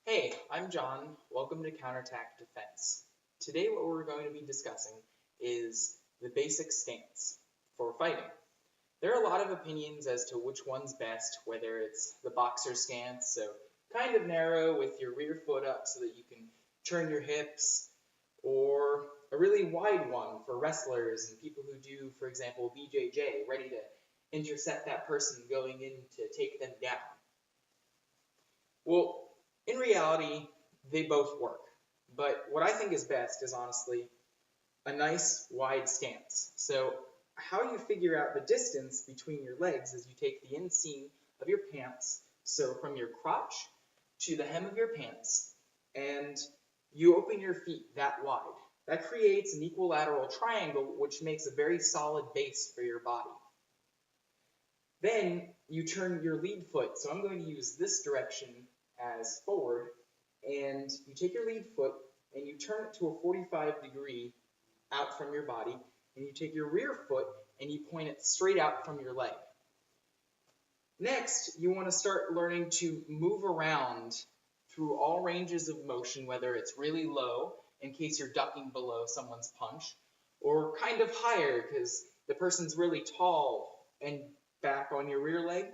Hey, I'm John. Welcome to CounterTaq Defense. Today what we're going to be discussing is the basic stance for fighting. There are a lot of opinions as to which one's best, whether it's the boxer stance, so kind of narrow with your rear foot up so that you can turn your hips, or a really wide one for wrestlers and people who do, for example, BJJ, ready to intercept that person going in to take them down. Well, in reality, they both work. But what I think is best is honestly a nice wide stance. So how you figure out the distance between your legs is you take the inseam of your pants, so from your crotch to the hem of your pants, and you open your feet that wide. That creates an equilateral triangle, which makes a very solid base for your body. Then you turn your lead foot, so I'm going to use this direction as forward, and you take your lead foot and you turn it to a 45-degree out from your body, and you take your rear foot and you point it straight out from your leg. Next, you want to start learning to move around through all ranges of motion, whether it's really low in case you're ducking below someone's punch, or kind of higher because the person's really tall and back on your rear leg.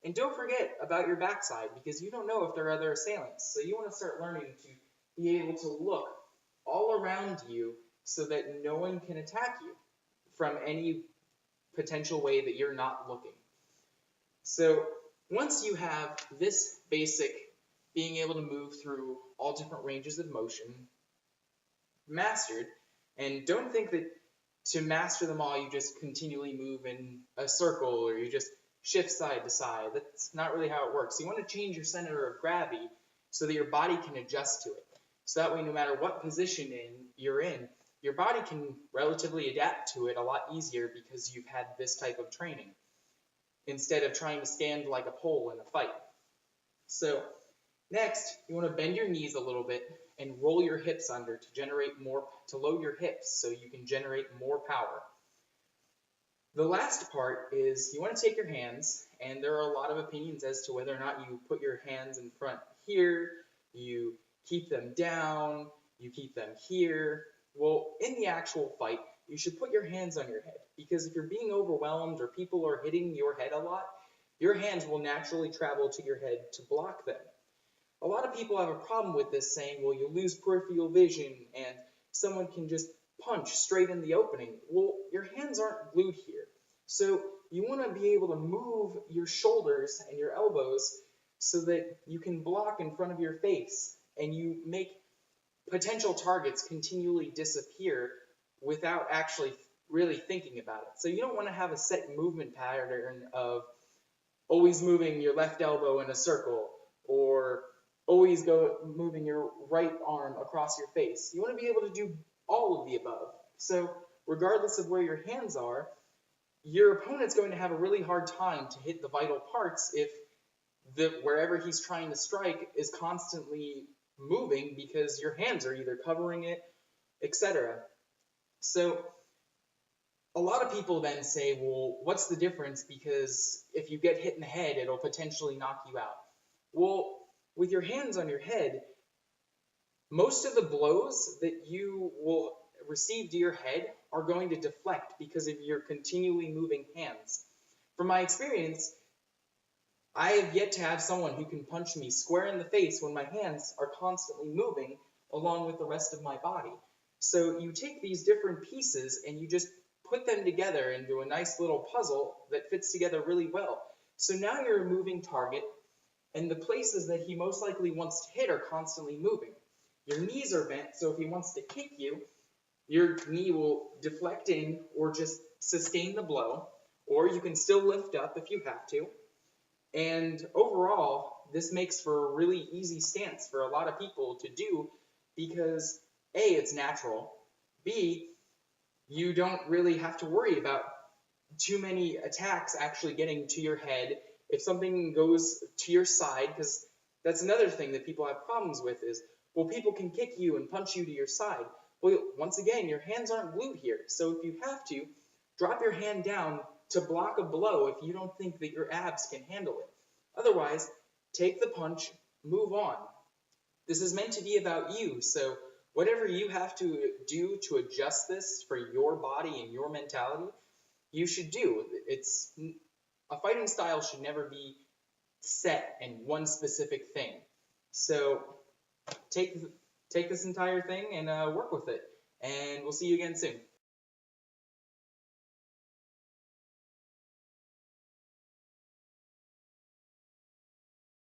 And don't forget about your backside, because you don't know if there are other assailants. So you want to start learning to be able to look all around you so that no one can attack you from any potential way that you're not looking. So once you have this basic being able to move through all different ranges of motion mastered, and don't think that to master them all you just continually move in a circle or you just shift side to side. That's not really how it works. You want to change your center of gravity so that your body can adjust to it. So that way, no matter what position you're in, your body can relatively adapt to it a lot easier because you've had this type of training, instead of trying to stand like a pole in a fight. So next, you want to bend your knees a little bit and roll your hips under to load your hips so you can generate more power. The last part is you want to take your hands, and there are a lot of opinions as to whether or not you put your hands in front here, you keep them down, you keep them here. Well, in the actual fight, you should put your hands on your head, because if you're being overwhelmed or people are hitting your head a lot, your hands will naturally travel to your head to block them. A lot of people have a problem with this, saying, well, you lose peripheral vision and someone can just punch straight in the opening. Well, your hands aren't glued here. So you want to be able to move your shoulders and your elbows so that you can block in front of your face and you make potential targets continually disappear without actually really thinking about it. So you don't want to have a set movement pattern of always moving your left elbow in a circle or always moving your right arm across your face. You want to be able to do all of the above. So regardless of where your hands are, your opponent's going to have a really hard time to hit the vital parts if wherever he's trying to strike is constantly moving because your hands are either covering it, etc. So a lot of people then say, well, what's the difference? Because if you get hit in the head, it'll potentially knock you out. Well, with your hands on your head, most of the blows that you will receive to your head are going to deflect because of your continually moving hands. From my experience, I have yet to have someone who can punch me square in the face when my hands are constantly moving along with the rest of my body. So you take these different pieces and you just put them together into a nice little puzzle that fits together really well. So now you're a moving target, and the places that he most likely wants to hit are constantly moving. Your knees are bent, so if he wants to kick you, your knee will deflect in or just sustain the blow, or you can still lift up if you have to. And overall, this makes for a really easy stance for a lot of people to do because A, it's natural, B, you don't really have to worry about too many attacks actually getting to your head. If something goes to your side, because that's another thing that people have problems with is, well, people can kick you and punch you to your side. Well, once again, your hands aren't glued here. So if you have to, drop your hand down to block a blow if you don't think that your abs can handle it. Otherwise, take the punch, move on. This is meant to be about you. So whatever you have to do to adjust this for your body and your mentality, you should do. It's a fighting style should never be set in one specific thing. So take this entire thing and work with it. And we'll see you again soon.